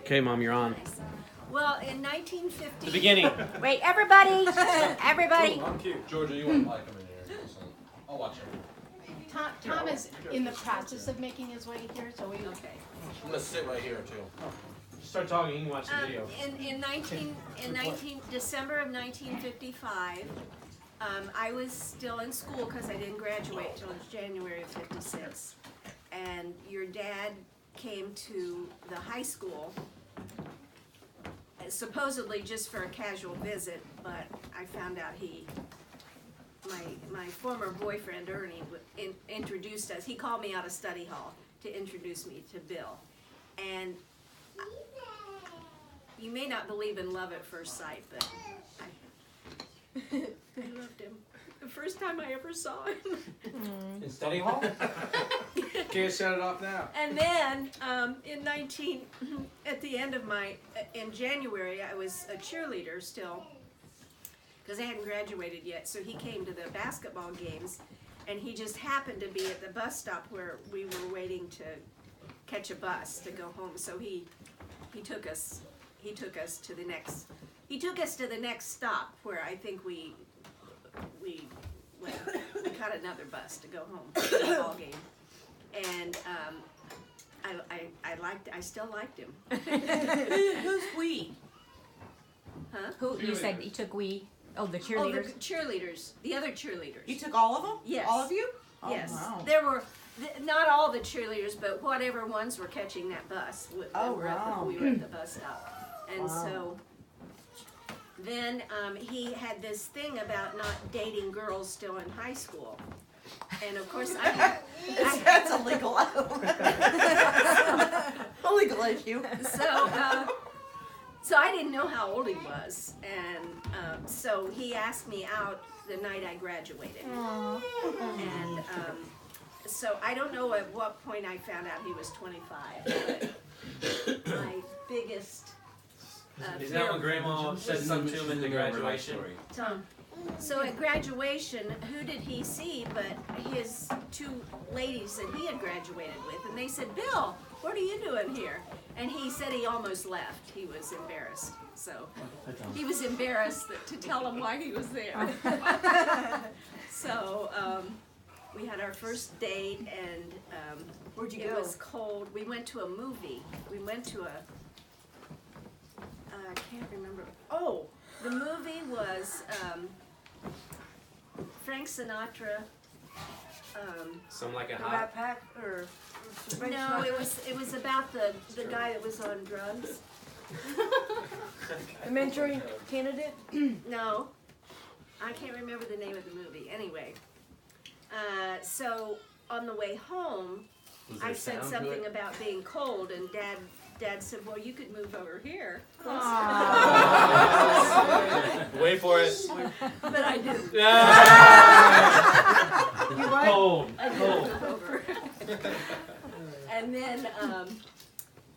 Okay, Mom, you're on. Well, in 1950... The beginning. Wait, everybody! Everybody! I'm cute. Georgia, you want to come in here? I'll watch him. Tom is in the process of making his way here, so we... Okay. I'm going to sit right here, too. Start talking, you can watch the video. In December of 1955, I was still in school because I didn't graduate until January of 56. And your dad came to the high school, supposedly just for a casual visit, but I found out my former boyfriend, Ernie, introduced us. He called me out of study hall to introduce me to Bill. And you may not believe in love at first sight, but I loved him. The first time I ever saw him. In study hall? Can't shut it off now. And then, at the end of in January, I was a cheerleader still, because I hadn't graduated yet, so he came to the basketball games, and he just happened to be at the bus stop where we were waiting to catch a bus to go home, so he took us to the next stop where I think we caught another bus to go home to the ball game, and I still liked him. Who's we? Huh? Who you said you took we? Oh, the cheerleaders. Oh, the cheerleaders, the other cheerleaders. You took all of them? Yes. All of you? Yes. Oh, wow. There were not all the cheerleaders, but whatever ones were catching that bus. We were at the bus stop, and so. Then he had this thing about not dating girls still in high school, and of course that's a legal a legal issue. So I didn't know how old he was, and so he asked me out the night I graduated, and so I don't know at what point I found out he was 25, but my biggest. Is that when Grandma said something to him at the graduation? So at graduation, who did he see but his two ladies that he had graduated with? And they said, "Bill, what are you doing here?" And he said he almost left. He was embarrassed. So he was embarrassed to tell them why he was there. So we had our first date, and Where'd you it go? was cold. We went to a movie. We went to I can't remember. Oh, the movie was Frank Sinatra. Something like a The hot. Rat Pack or No, it was about the guy that was on drugs. the Manchurian Candidate? No, I can't remember the name of the movie. Anyway, so on the way home, I said something about being cold, and Dad said, "Well, you could move over here." Wait for it. But I didn't. You what? Cold. I didn't move over. And then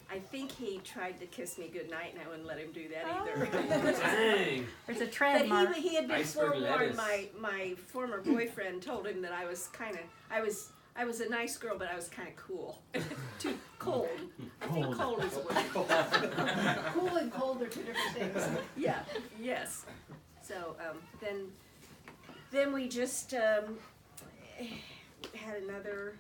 I think he tried to kiss me goodnight, and I wouldn't let him do that either. Dang. There's a trend, Mark. But he had been Iceberg forewarned. lettuce. My former boyfriend told him that I was I was a nice girl, but I was kind of cool. Too cold. I think cold is a word. Cool and cold are two different things. Yeah. Yes. So then we just had another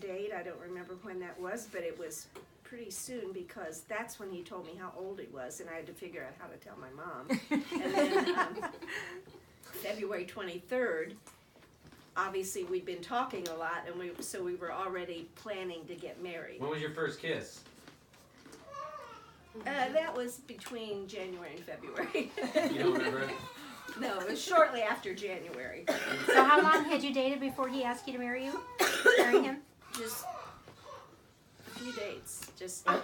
date. I don't remember when that was, but it was pretty soon because that's when he told me how old he was, and I had to figure out how to tell my mom. And then February 23rd. Obviously, we'd been talking a lot, and so we were already planning to get married. When was your first kiss? That was between January and February. You don't remember it? No, it was shortly after January. So how long had you dated before he asked you to marry him? Just a few dates. Just A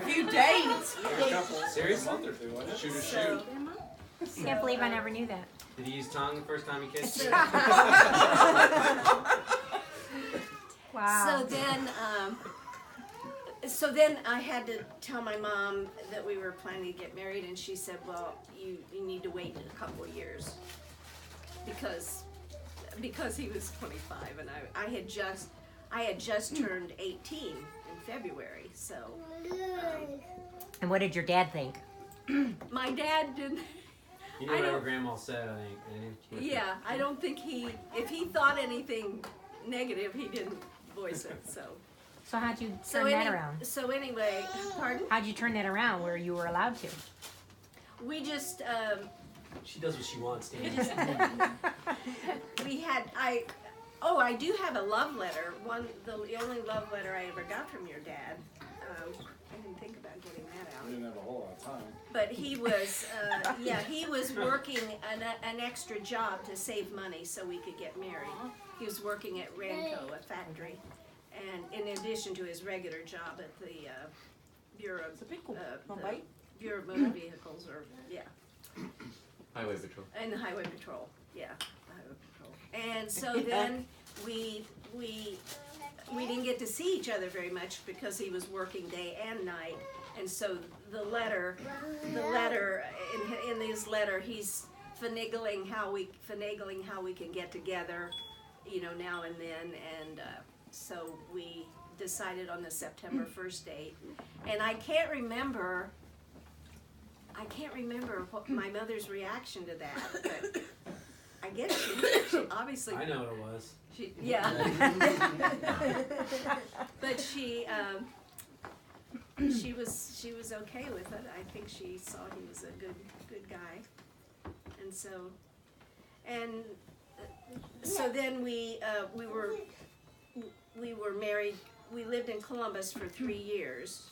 few dates. Seriously? Month or two, wasn't it? Shoot or so, shoot. Can't believe I never knew that. Did he use tongue the first time he kissed you? Wow. So then I had to tell my mom that we were planning to get married, and she said, "Well, you need to wait a couple of years because he was 25, and I had just turned 18 in February, so And what did your dad think? My dad didn't. You I know whatever don't- Grandma said, I think. didn't you? Yeah, I don't think if he thought anything negative, he didn't voice it. So. So how'd you So turn that around? So anyway, pardon? How'd you turn that around where you were allowed to? We just She does what she wants, Dan. we had I do have a love letter. The only love letter I ever got from your dad. I didn't think about getting that We out. didn't have a whole lot of time. But he was he was working an extra job to save money so we could get married. He was working at Ranco, a factory, and in addition to his regular job at the Bureau of Bureau of Motor Vehicles, or Highway Patrol. and the Highway Patrol, the Highway Patrol. And so then we didn't get to see each other very much because he was working day and night, and so the letter in his letter he's finagling how we can get together, now and then, and so we decided on the September 1st date, and I can't remember what my mother's reaction to that, but I guess she obviously. I know what it was. But she was okay with it. I think she saw he was a good guy, and so then we were married. We lived in Columbus for 3 years,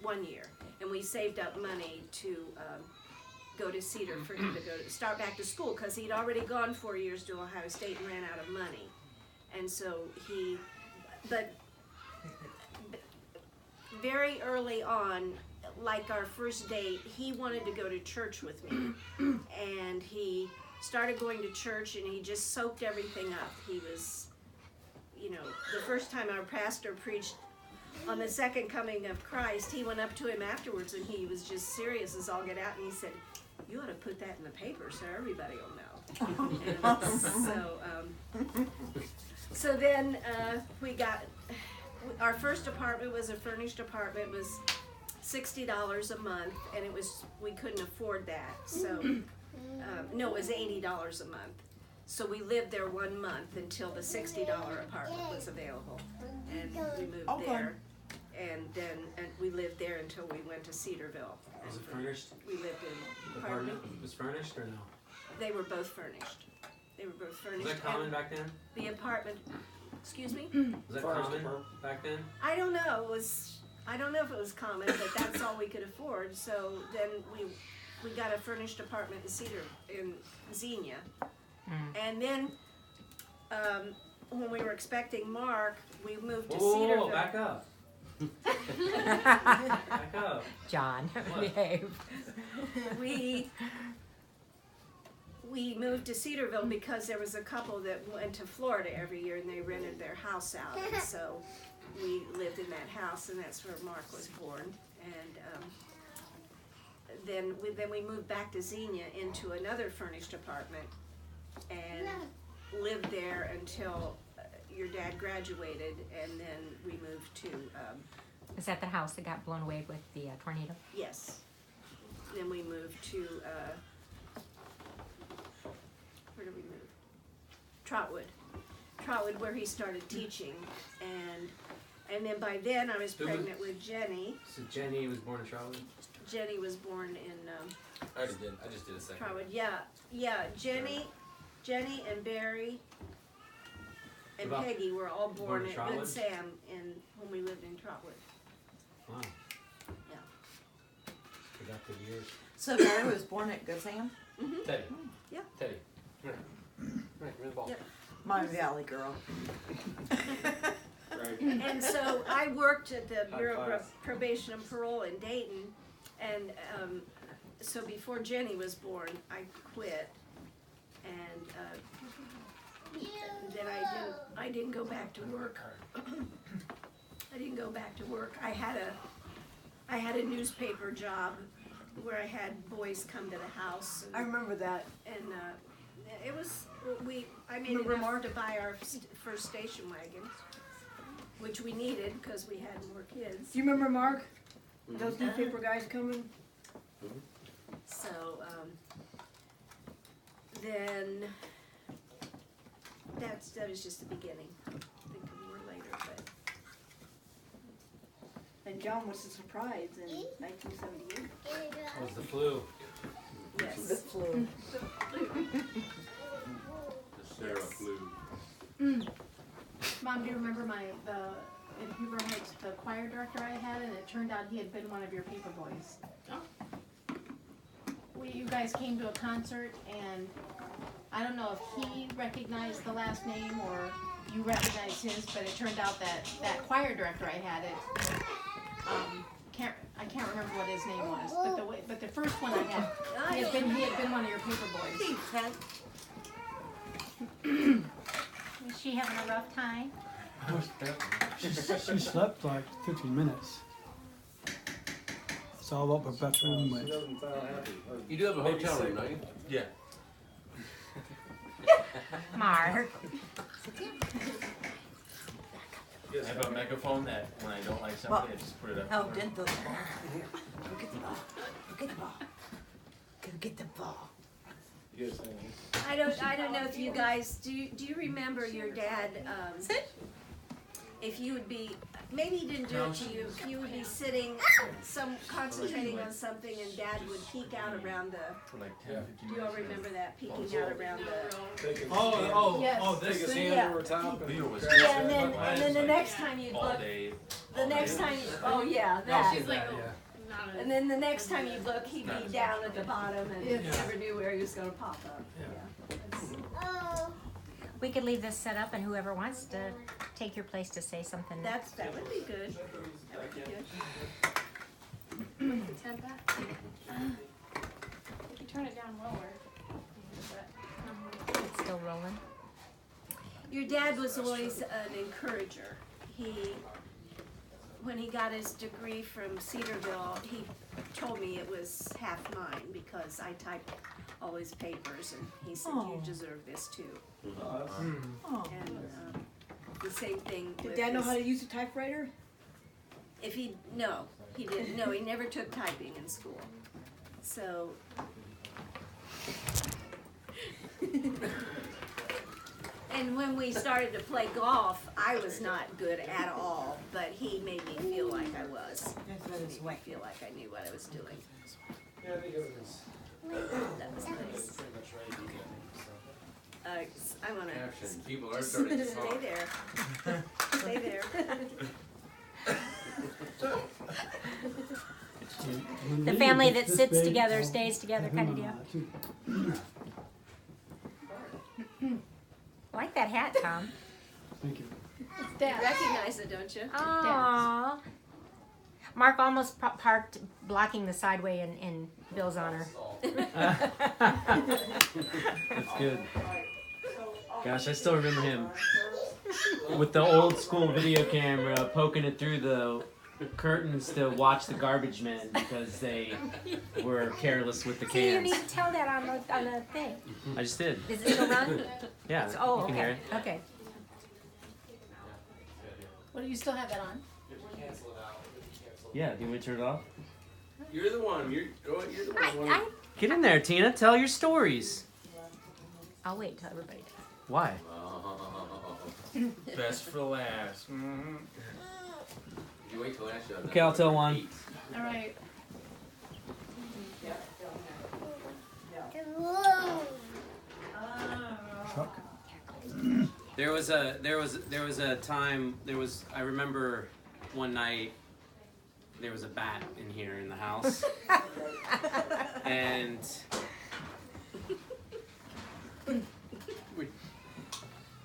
1 year, and we saved up money to go to Cedar for him to start back to school, because he'd already gone 4 years to Ohio State and ran out of money, and so but very early on, like our first date, he wanted to go to church with me, and he started going to church, and he just soaked everything up. He was, the first time our pastor preached on the second coming of Christ, he went up to him afterwards, and he was just serious as all get out, and he said, "You ought to put that in the paper so everybody will know." And so then we got, our first apartment was a furnished apartment. It was $60 a month, and we couldn't afford that. So, no, it was $80 a month. So we lived there 1 month until the $60 apartment was available, and we moved there. And then we lived there until we went to Cedarville. Was it furnished? We lived in The pardon me? apartment was furnished or no? They were both furnished. Was And that common back then? the apartment, excuse me? Was that Furnished common apartment. back then? I don't know. I don't know if it was common, but that's all we could afford. So then we got a furnished apartment in Xenia, and then when we were expecting Mark, we moved to Cedarville. Whoa, back up. Back up. John, What? behave. We moved to Cedarville because there was a couple that went to Florida every year, and they rented their house out, and so we lived in that house, and that's where Mark was born. And then we moved back to Xenia into another furnished apartment and lived there until your dad graduated, and then we moved to Is that the house that got blown away with the tornado? yes. Then we moved to where did we move? Trotwood, where he started teaching, and then by then I was Who was- pregnant with Jenny. So Jenny was born in Charlotte? Jenny was born in I already did. I just did a second. Trotwood. Yeah. Jenny and Barry and About- Peggy were all born born in at Trotwood? Good Sam when we lived in Trotwood. Wow. Yeah. Forgot the years. So Barry was born at Good Sam? Teddy. Yeah. Teddy. Right. Right, give me the ball. Yep. My valley girl. Right. And so I worked at the High Bureau of class. Probation and Parole in Dayton, and so before Jenny was born, I quit, and then I didn't go back to work. I didn't go back to work. I had a newspaper job where I had boys come to the house. I remember that. And it was, I made Remember enough Mark? to buy our first station wagon, which we needed because we had more kids. Do you remember Mark? Those newspaper guys coming? So, then that was just the beginning. Think of more later, but And John was a surprise in 1978. That was the flu. The yes. flu. The Sarah flu. Mom, do you remember in Huber Heights, the choir director I had, and it turned out he had been one of your paper boys. You guys came to a concert, and I don't know if he recognized the last name or you recognized his, but it turned out that choir director I had, I can't remember what his name was, but the first one I had, he had been one of your paper boys. Is she having a rough time? She slept like 15 minutes. It's all up her bedroom with. You do have a hotel room, don't you? Yeah. Mark. I have a megaphone that when I don't like something, I just put it up. Oh, didn't throw the ball. Go get the ball. Go get the ball. Go get the ball. I don't know if you guys do you remember your dad? If you would be, maybe he didn't do it to you. If you would be sitting, concentrating on something, and Dad would peek out around the. For like 10, 15 Do you all remember that peeking out around the? Yes. This his thing. hand over top. Leo was Yeah, and then the next time you all look, day. the next time, oh yeah, that. She's like, And then the next time you look, he'd be down at the bottom and you never knew where he was going to pop up. Yeah. We could leave this set up, and whoever wants to take your place to say something. That would be good. That would be good. If you turn it down lower. It's still rolling. Your dad was always an encourager. When he got his degree from Cedarville, he told me it was half mine because I typed all his papers, and he said, "You deserve this too." Oh. And the same thing. Did with Dad know his- how to use a typewriter? he didn't. No, he never took typing in school. So. And when we started to play golf, I was not good at all, but he made me feel like I was. Made me feel like I knew what I was doing. Yeah, I think it was. That was nice. I want Action. People are to starting to stay talk. there. Stay there. The family that sits together stays together, kind of deal. I like that hat, Tom. Thank you. It's You Dad. recognize it, don't you? Aww. Mark almost parked blocking the sideway in Bill's honor. That's good. Gosh, I still remember him with the old school video camera poking it through the curtains to watch the garbage men because they were careless with the See, you need cans. to tell that on the thing. I just did. Does it still run? Yeah, Oh, you can hear okay. it. Okay. What, do you still have that on? Yeah, do you want me to turn it off? You're the one. You're the one. I, Get in there, Tina. Tell your stories. I'll wait till everybody does. Why? Best for last. Mm-hmm. You wait till last show. Okay, I'll tell one. All right. Truck. There was a time. I remember one night. There was a bat in here in the house, and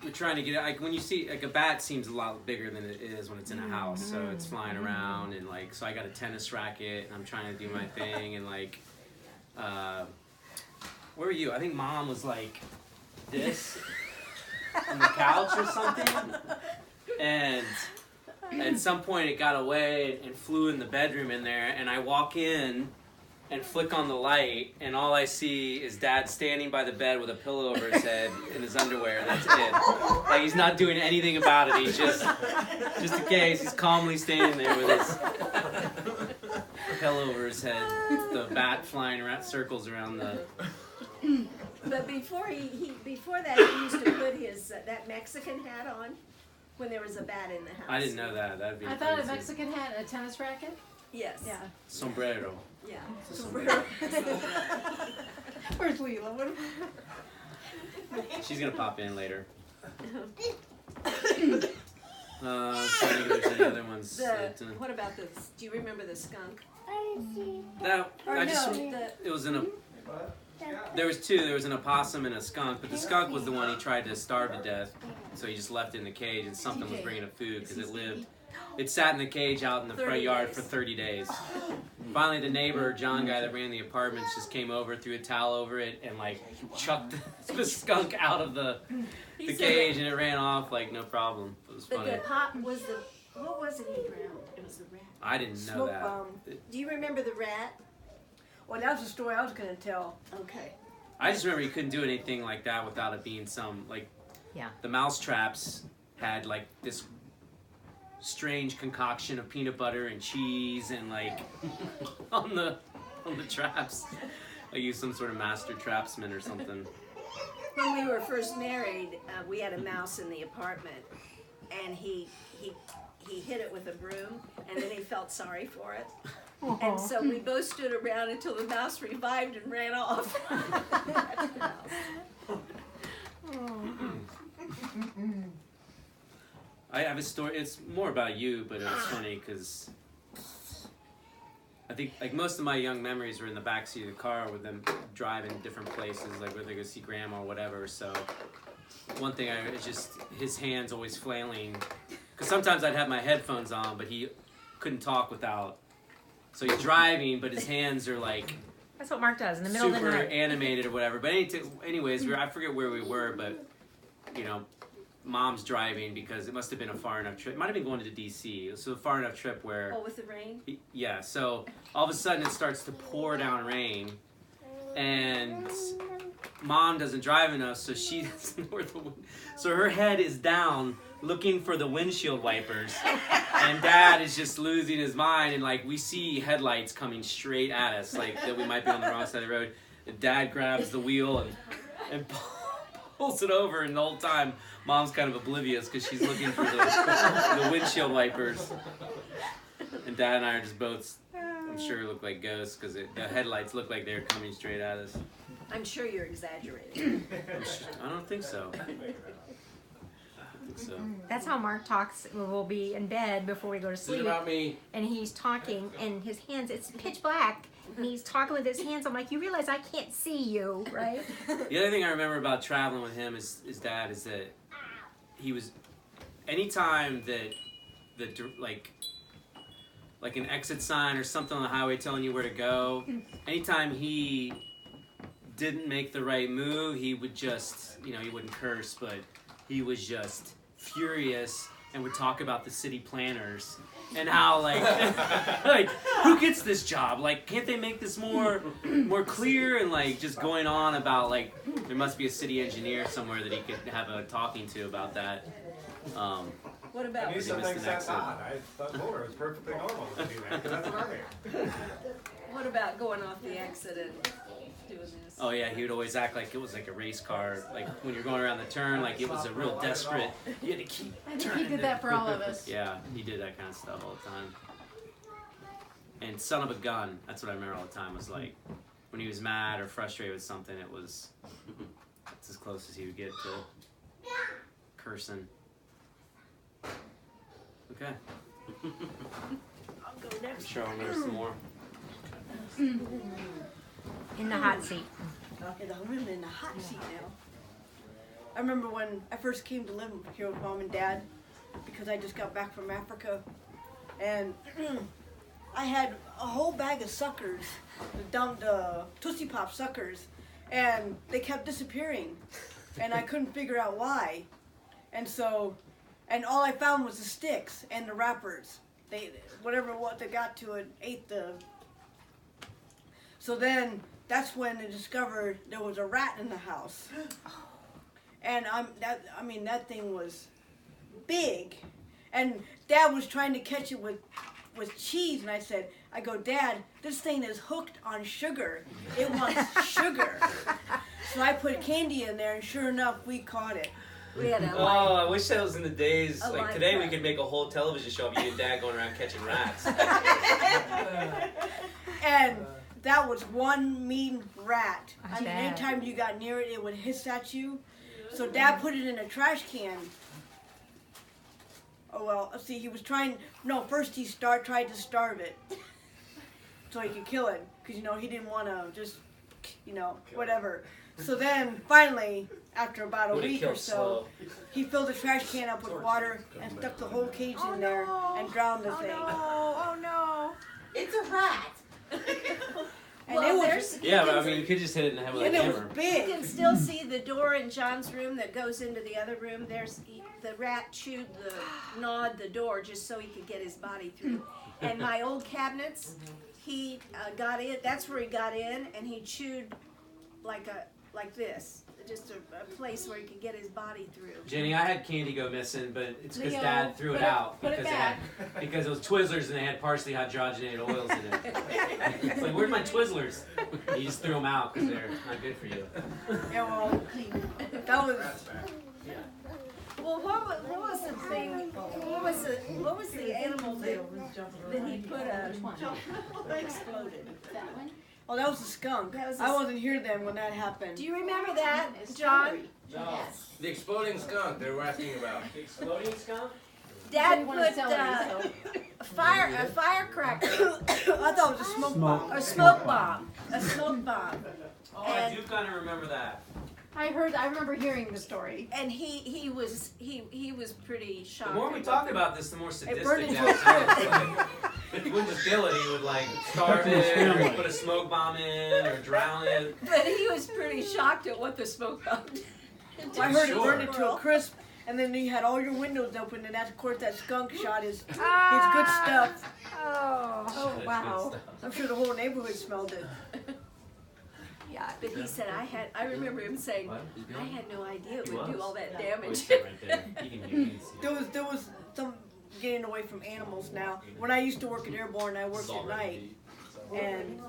we're trying to get it. Like when you see like a bat seems a lot bigger than it is when it's in a house, so it's flying around and like so I got a tennis racket and I'm trying to do my thing and like where were you? I think Mom was like this on the couch or something, and at some point it got away and flew in the bedroom in there, and I walk in and flick on the light, and all I see is Dad standing by the bed with a pillow over his head in his underwear. That's it. Like he's not doing anything about it. He's just in case, he's calmly standing there with his lapel over his head, the bat flying around circles around the. But before before that, he used to put his that Mexican hat on when there was a bat in the house. I didn't know that. That'd be. I thought a crazy. Mexican hat and a tennis racket. Yes. Yeah. Sombrero. Yeah. Where's Leela? What? She's gonna pop in later. Trying to think if there's any other ones. What about the? Do you remember the skunk? That Or I just. no, It was in a. There was two. There was an opossum and a skunk, but the skunk was the one he tried to starve to death. So he just left it in the cage, and something was bringing it food because it lived. It sat in the cage out in the front 30 yard days. for 30 days. Finally, the neighbor, John guy that ran the apartments, just came over, threw a towel over it, and like chucked the skunk out of the cage, and it ran off like no problem. It was But funny. the pop was the what was it he drowned? It was the rat. I didn't know Smoke that. bomb. Do you remember the rat? Well, that's the story I was gonna tell. Okay. I just remember you couldn't do anything like that without it being some like. Yeah. The mouse traps had like this strange concoction of peanut butter and cheese and like on the traps. I used some sort of master trapsman or something. When we were first married, we had a mouse in the apartment, and he hit it with a broom, and then he felt sorry for it. And so we both stood around until the mouse revived and ran off. I have a story. It's more about you, but it's funny because I think like most of my young memories were in the backseat of the car with them driving different places, like whether they go see grandma or whatever. So one thing it's just his hands always flailing because sometimes I'd have my headphones on, but he couldn't talk without. So he's driving, but his hands are like That's what Mark does in the middle of the super night. animated or whatever. But anyways, I forget where we were, but you know. Mom's driving because it must have been a far enough trip. It might have been going to DC. It was a far enough trip where... Oh, with the rain? Yeah, so all of a sudden it starts to pour down rain and Mom doesn't drive enough, so she doesn't know where the wind... So her head is down looking for the windshield wipers and Dad is just losing his mind and like we see headlights coming straight at us like that we might be on the wrong side of the road. And Dad grabs the wheel and pulls it over and the whole time Mom's kind of oblivious because she's looking for the windshield wipers. And Dad and I are just both, I'm sure, look like ghosts because the headlights look like they're coming straight at us. I'm sure you're exaggerating. I don't think so. So. That's how Mark talks. We'll be in bed before we go to This is sleep. about me. And he's talking, and his hands, it's pitch black, and he's talking with his hands. I'm like, you realize I can't see you, right? The other thing I remember about traveling with him is his dad is that he was, anytime that like an exit sign or something on the highway telling you where to go, anytime he didn't make the right move, he would just, he wouldn't curse, but he was just furious and would talk about the city planners and how like who gets this job? Like, can't they make this more clear? And like just going on about like there must be a city engineer somewhere that he could have a talking to about that. What about I knew something that's odd. I thought Laura was perfectly normal to do that, 'cause that's what I'm here. what about going off the exit and doing this? Oh yeah, he would always act like it was like a race car. Like when you're going around the turn, like it was a real desperate. You had to keep I think turning. he did that for all of us. Yeah, he did that kind of stuff all the time. And son of a gun, that's what I remember all the time. Was like when he was mad or frustrated with something, it's as close as he would get to cursing. Okay. I'll go I'm next. sure I'll remember some more. In the hot seat. Okay, I'm really in the hot seat now. I remember when I first came to live here with Mom and Dad because I just got back from Africa, and I had a whole bag of suckers, the Tootsie Pop suckers, and they kept disappearing, and I couldn't figure out why, and all I found was the sticks and the wrappers. What they got to it ate the. So then that's when I discovered there was a rat in the house, and that thing was big, and Dad was trying to catch it with with cheese, and I go, Dad, this thing is hooked on sugar. It wants sugar. So I put candy in there, and sure enough, we caught it. We had a Oh, live, I wish that was in the days. A Like live today, we rat. could make a whole television show of you and Dad going around catching rats. And that was one mean rat. I I mean, bet. anytime you got near it, it would hiss at you. So Dad put it in a trash can. Oh well, let's see, he was trying, no, first he tried to starve it. So he could kill it. Because, you know, he didn't want to just, you know, whatever. So then, finally, after about a Would've week or killed so, slow. he filled the trash can up with water and stuck the whole cage in there and drowned the thing. Oh no. it's a rat. And Well, it was, there's- Yeah, but I mean, you could just hit it in the head with a and it was hammer. You big. can still see the door in John's room that goes into the other room. The rat gnawed the door just so he could get his body through. And my old cabinets, he got in. That's where he got in, and he chewed like this, just a place where he could get his body through. Jenny, I had candy go missing, but it's because Leo, Dad threw it put it- out put it because back. because it was Twizzlers and they had partially hydrogenated oils in it. It's like, where's my Twizzlers? You just threw them out because they're not good for you. Yeah, well, that was. Well, what was the thing? What was the animal that he put Which one? exploded? That one? Oh, that was a skunk. That was a I wasn't here then when that happened. Do you remember that, John? Yes. The exploding skunk they were asking about. Exploding skunk? Dad Didn't wanna put sell it, so. a firecracker, I thought it was a smoke bomb. a smoke bomb, Oh, I do kind of remember that. I remember hearing the story. and he was pretty shocked. The more we talk about this, the more sadistic burned into that a sounds. Like, he wouldn't just kill it, he would like starve it, or put a smoke bomb in, or drown it. But he was pretty shocked at what the smoke bomb did. I heard it Sure. burned it to a crisp, and then you had all your windows open, and that's, of course, that skunk shot his good Ah. stuff. Oh wow. I'm sure the whole neighborhood smelled it. Yeah, but he said I remember him saying, I had no idea it would do all that Oh, damage. it's right there. You can see it. There was some getting away from animals now. When I used to work at Airborne, I worked at night, and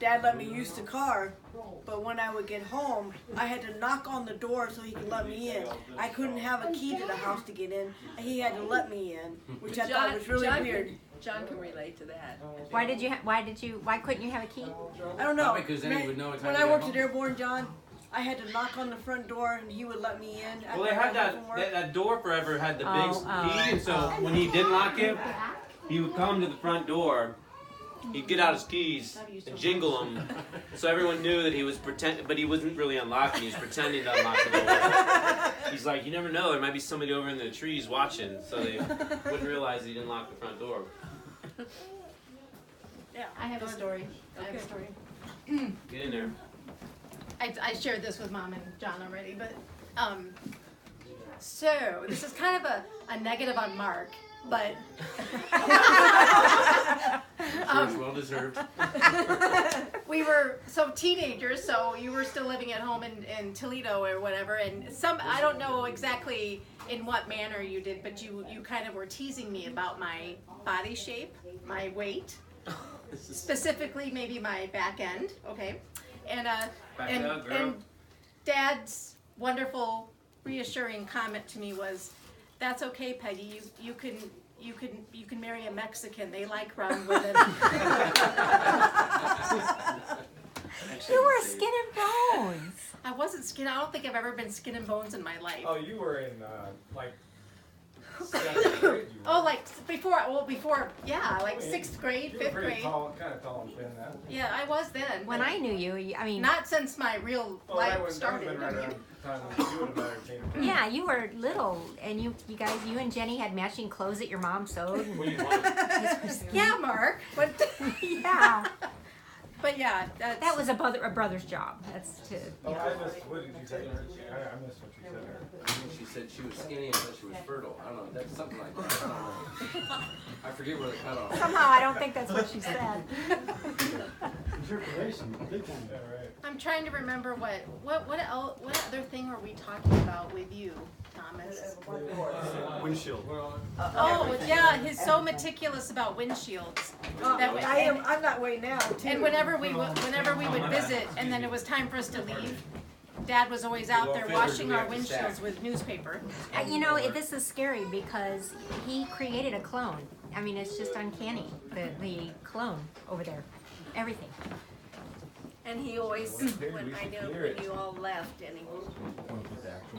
Dad let me use the car, but when I would get home, I had to knock on the door so he could let me in. I couldn't have a key to the house to get in, and he had to let me in, which I thought was really weird. John can relate to that. Why couldn't you have a key? I don't know. Probably 'cause then he would know what time When to I get worked home. at Airborne, John, I had to knock on the front door, and he would let me in. Well, they had that door forever had the big Oh, key, and so when he didn't lock it, he would come to the front door. He'd get out his keys and jingle them, so everyone knew that he was pretending, but he wasn't really unlocking. He was pretending to unlock the door. He's like, you never know, there might be somebody over in the trees watching, so they wouldn't realize that he didn't lock the front door. Yeah. I have a story. I have a story. Get in there. I shared this with Mom and John already, but so this is kind of a negative on Mark, but Sure, it's well deserved. we were teenagers, so you were still living at home in Toledo or whatever, and I don't know exactly in what manner you did, but you kind of were teasing me about my body shape, my weight, specifically maybe my back end, okay, and Back it up, girl. and Dad's wonderful reassuring comment to me was, "That's okay, Peggy. You can marry a Mexican. They like round women." You were skin and bones. I wasn't skin. I don't think I've ever been skin and bones in my life. Oh, you were in like 7th grade. You Oh, like before, yeah, like were. 6th grade, You were 5th pretty grade. tall, kind of tall and thin then. Yeah, I was then. When I knew you, I mean, Not since my real Well, life that would have started. been right around the time when you would have met her teenager. yeah, you were little, and you and Jenny had matching clothes that your mom sewed. And What do you want? Yeah, Mark. But yeah, but yeah, that was a brother's job. That's to. Oh, I missed, what did you say? I missed what you said there. I think she said she was skinny and thought she was fertile. I don't know. That's something like that. I don't know. I forget where the cutoff. Somehow, I don't think that's what she said. Interpretation, big time. Yeah, right. I'm trying to remember what other thing were we talking about with you? Thomas. Windshield. Oh yeah, he's so meticulous about windshields. That I am. I'm that way now too. And whenever we would visit, and then it was time for us to leave, Dad was always out there washing our windshields with newspaper. You know, this is scary because he created a clone. I mean, it's just uncanny, the clone over there. Everything. And he always, when I know when you all left, and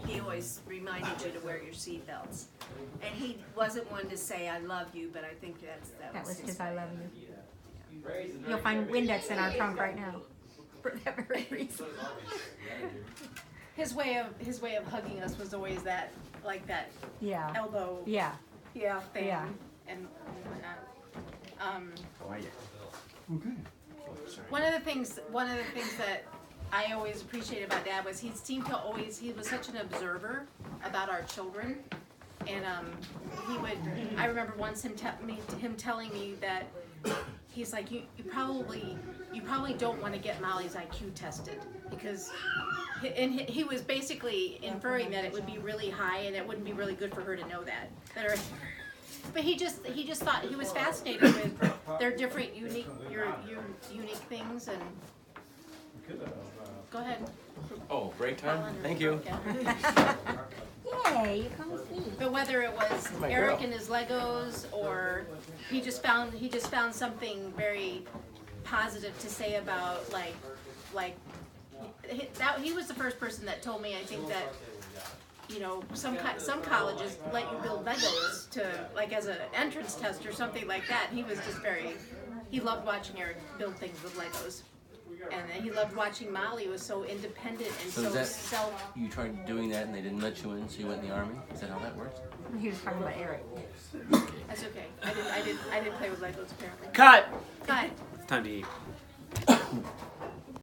he always reminded you to wear your seatbelts. And he wasn't one to say "I love you," but I think that was his "I love you." You'll find Windex in our trunk right now for that very reason. His way of hugging us was always that, like that Yeah. elbow Yeah. thing Yeah. and whatnot. Okay. One of the things that I always appreciated about Dad was he seemed to always, he was such an observer about our children, and I remember once him telling me that he's like, you probably don't want to get Molly's IQ tested, because he was basically inferring that it would be really high and it wouldn't be really good for her to know that. But he just thought, he was fascinated with their different unique things. And go ahead. Oh, break time? Thank you. Yay, you come with me. But whether it was My Eric girl. and his Legos, or he just found something very positive to say about he was the first person that told me, I think, that some colleges let you build Legos to, like, as an entrance test or something like that. He was just he loved watching Eric build things with Legos. And then he loved watching Molly, was so independent and So so is that, self. you tried doing that and they didn't let you in, so you went in the army? Is that how that works? He was talking about Eric. That's okay. I didn't play with Legos apparently. Cut! Cut. It's time to eat.